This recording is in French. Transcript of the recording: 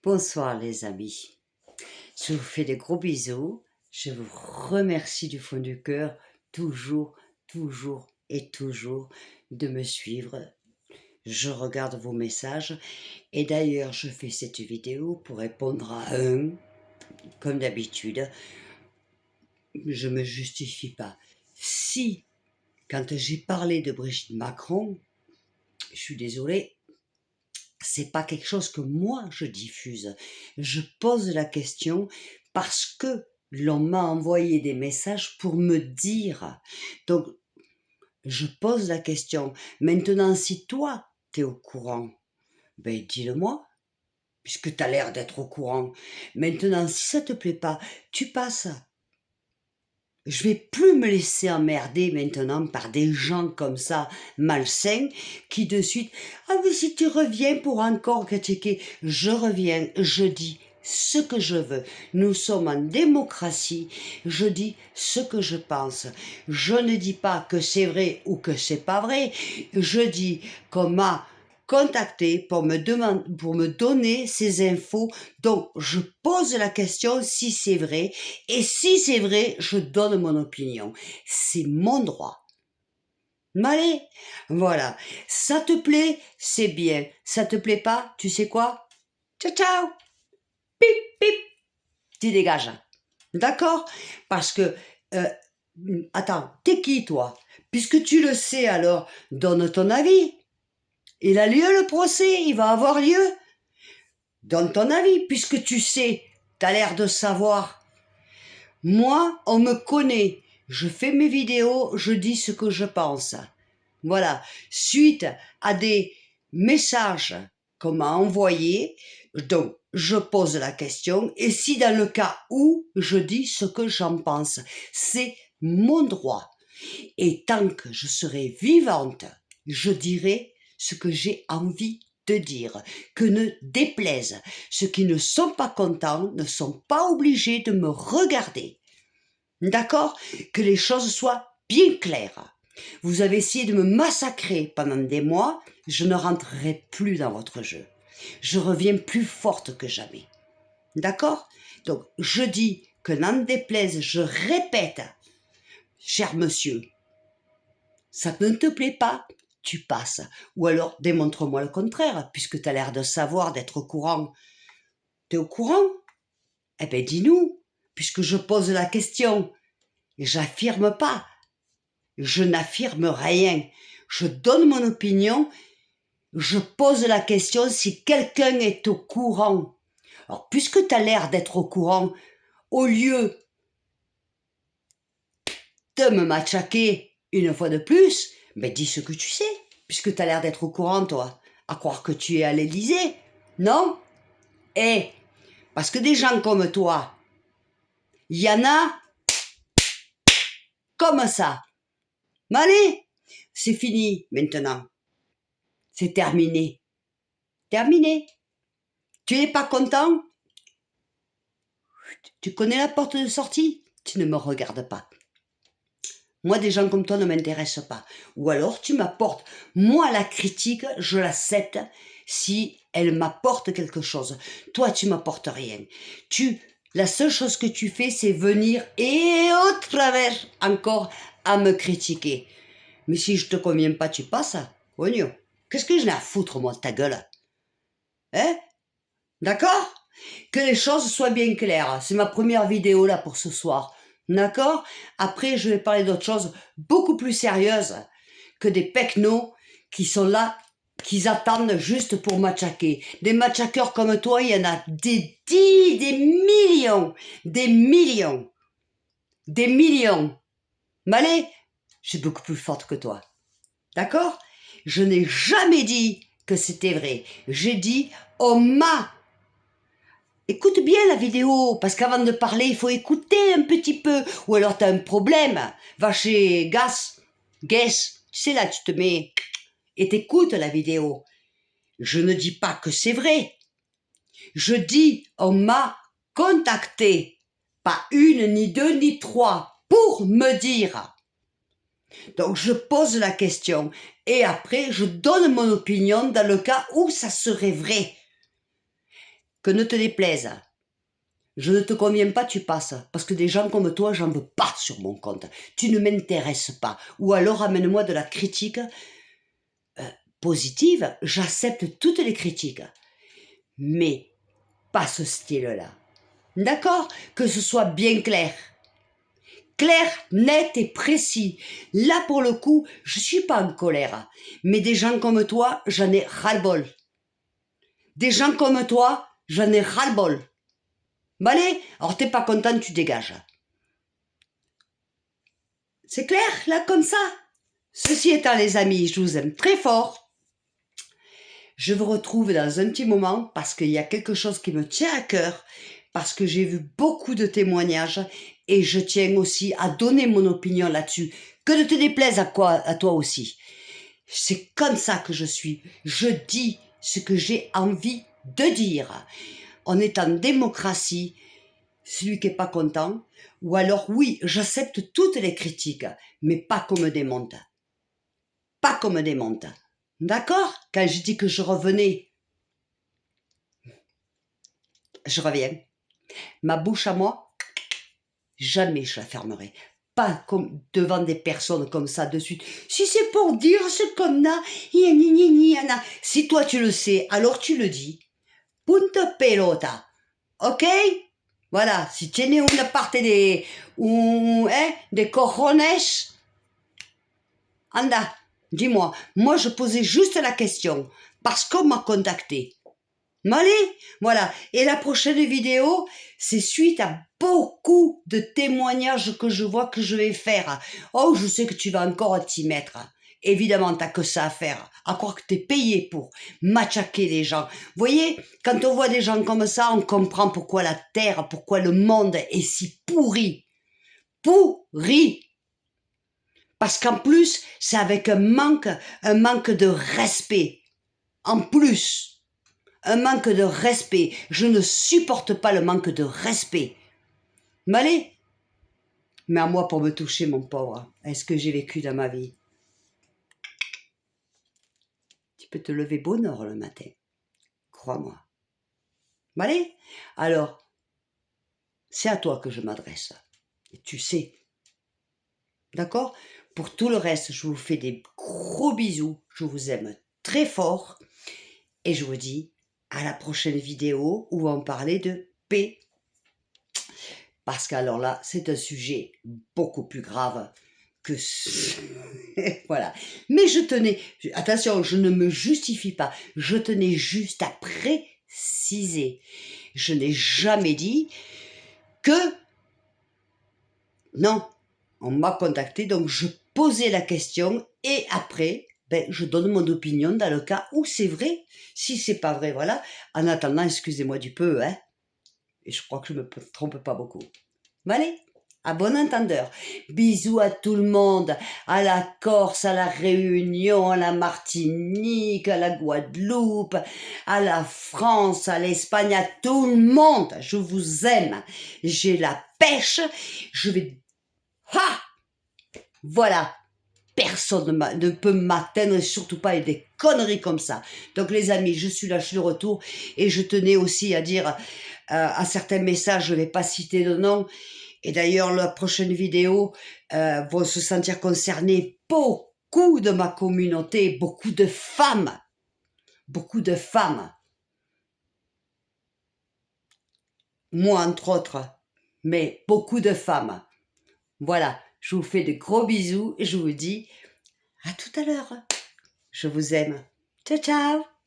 Bonsoir les amis, je vous fais des gros bisous, je vous remercie du fond du cœur, toujours, toujours et toujours de me suivre. Je regarde vos messages et d'ailleurs je fais cette vidéo pour répondre à un, comme d'habitude, je ne me justifie pas. Si, quand j'ai parlé de Brigitte Macron, je suis désolée, c'est pas quelque chose que moi je diffuse. Je pose la question parce que l'on m'a envoyé des messages pour me dire. Donc, je pose la question. Maintenant, si toi, tu es au courant, ben dis-le-moi, puisque tu as l'air d'être au courant. Maintenant, si ça te plaît pas, tu passes. Je vais plus me laisser emmerder maintenant par des gens comme ça, malsains, qui de suite, ah mais si tu reviens pour encore critiquer, je reviens, je dis ce que je veux. Nous sommes en démocratie, je dis ce que je pense. Je ne dis pas que c'est vrai ou que c'est pas vrai, je dis qu'on m'a contacté pour me donner ces infos. Donc, je pose la question si c'est vrai. Et si c'est vrai, je donne mon opinion. C'est mon droit. Allez, voilà. Ça te plaît, c'est bien. Ça te plaît pas, tu sais quoi? Ciao, ciao. Pip, pip. Tu dégages. D'accord? Parce que, euh, attends, t'es qui toi? Puisque tu le sais alors, donne ton avis. Il a lieu le procès, il va avoir lieu. Donne ton avis, puisque tu sais, t'as l'air de savoir. Moi, on me connaît. Je fais mes vidéos, je dis ce que je pense. Voilà. Suite à des messages qu'on m'a envoyés, donc je pose la question et si dans le cas où je dis ce que j'en pense, c'est mon droit. Et tant que je serai vivante, je dirai ce que j'ai envie de dire, que ne déplaise. Ceux qui ne sont pas contents ne sont pas obligés de me regarder. D'accord? Que les choses soient bien claires. Vous avez essayé de me massacrer pendant des mois, je ne rentrerai plus dans votre jeu. Je reviens plus forte que jamais. D'accord? Donc, je dis que n'en déplaise, je répète, cher monsieur, ça ne te plaît pas, tu passes. Ou alors, démontre-moi le contraire, puisque tu as l'air de savoir, d'être au courant. Tu es au courant? Eh bien, dis-nous, puisque je pose la question. Et j'affirme pas. Je n'affirme rien. Je donne mon opinion. Je pose la question si quelqu'un est au courant. Alors, puisque tu as l'air d'être au courant, au lieu de me matraquer une fois de plus, ben dis ce que tu sais, puisque tu as l'air d'être au courant, toi. À croire que tu es à l'Élysée, non? Eh, parce que des gens comme toi, il y en a comme ça. Mais allez, c'est fini maintenant. C'est terminé. Terminé. Tu n'es pas content? Tu connais la porte de sortie? Tu ne me regardes pas. Moi, des gens comme toi ne m'intéressent pas. Ou alors, tu m'apportes. Moi, la critique, je l'accepte si elle m'apporte quelque chose. Toi, tu m'apportes rien. La seule chose que tu fais, c'est venir et au travers encore à me critiquer. Mais si je te conviens pas, tu passes. Oignon. Qu'est-ce que je n'ai à foutre, moi, de ta gueule? Hein? D'accord? Que les choses soient bien claires. C'est ma première vidéo là pour ce soir. D'accord? Après, je vais parler d'autres choses beaucoup plus sérieuses que des pecnos qui sont là, qui attendent juste pour matraquer. Des matraqueurs comme toi, il y en a des millions, des millions, des millions. Mais allez, je suis beaucoup plus forte que toi. D'accord? Je n'ai jamais dit que c'était vrai. J'ai dit, on m'a. Écoute bien la vidéo, parce qu'avant de parler, il faut écouter un petit peu. Ou alors t'as un problème, va chez Guess, tu sais là, tu te mets et t'écoutes la vidéo. Je ne dis pas que c'est vrai. Je dis, on m'a contacté, pas une, ni deux, ni trois, pour me dire. Donc je pose la question et après je donne mon opinion dans le cas où ça serait vrai. que ne te déplaise. Je ne te conviens pas, tu passes. Parce que des gens comme toi, j'en veux pas sur mon compte. Tu ne m'intéresses pas. Ou alors amène-moi de la critique positive. J'accepte toutes les critiques. Mais pas ce style-là. D'accord? Que ce soit bien clair. Clair, net et précis. Là, pour le coup, je suis pas en colère. Mais des gens comme toi, j'en ai ras-le-bol. Des gens comme toi, j'en ai ras-le-bol. Allez, alors t'es pas content, tu dégages. C'est clair, là, comme ça? Ceci étant, les amis, je vous aime très fort. Je vous retrouve dans un petit moment parce qu'il y a quelque chose qui me tient à cœur, parce que j'ai vu beaucoup de témoignages et je tiens aussi à donner mon opinion là-dessus. Que ne te déplaise à toi aussi. C'est comme ça que je suis. Je dis ce que j'ai envie de dire. On est en démocratie. Celui qui n'est pas content, ou alors oui, j'accepte toutes les critiques, mais pas qu'on me démonte. Pas qu'on me démonte. D'accord? Quand je dis que je revenais, je reviens. Ma bouche à moi, jamais je la fermerai. Pas comme devant des personnes comme ça de suite. Si c'est pour dire ce qu'on a, si toi tu le sais, alors tu le dis. Punta pelota. Ok? Voilà, si tiene una parte de cojones, anda, dis-moi. Moi, je posais juste la question parce qu'on m'a contacté. Allez, voilà. Et la prochaine vidéo, c'est suite à beaucoup de témoignages que je vois que je vais faire. Oh, je sais que tu vas encore t'y mettre. Évidemment, t'as que ça à faire. À croire que t'es payé pour matraquer les gens. Vous voyez, quand on voit des gens comme ça, on comprend pourquoi la terre, pourquoi le monde est si pourri. Pourri. Parce qu'en plus, c'est avec un manque de respect. En plus, un manque de respect. Je ne supporte pas le manque de respect. M'allez. Mais à moi pour me toucher, mon pauvre. Est-ce que j'ai vécu dans ma vie? Tu peux te lever bonheur le matin. Crois-moi. M'allez. Alors, c'est à toi que je m'adresse. Et tu sais. D'accord? Pour tout le reste, je vous fais des gros bisous. Je vous aime très fort. Et je vous dis à la prochaine vidéo où on va parler de paix. Parce qu'alors là, c'est un sujet beaucoup plus grave que voilà. Mais je tenais, attention, je ne me justifie pas, je tenais juste à préciser. Je n'ai jamais dit que non, on m'a contacté, donc je posais la question et après, je donne mon opinion dans le cas où c'est vrai. Si c'est pas vrai, voilà. En attendant, excusez-moi du peu, hein. Et je crois que je me trompe pas beaucoup. Allez, à bon entendeur. Bisous à tout le monde, à la Corse, à la Réunion, à la Martinique, à la Guadeloupe, à la France, à l'Espagne, à tout le monde. Je vous aime. J'ai la pêche. Je vais... Ha! Voilà. Personne ne peut m'atteindre, et surtout pas avec des conneries comme ça. Donc les amis, je suis là, je suis de retour. Et je tenais aussi à dire à certains messages, je ne vais pas citer de nom. Et d'ailleurs, la prochaine vidéo vont se sentir concernés beaucoup de ma communauté, beaucoup de femmes. Beaucoup de femmes. Moi, entre autres. Mais beaucoup de femmes. Voilà, je vous fais de gros bisous et je vous dis à tout à l'heure. Je vous aime. Ciao, ciao.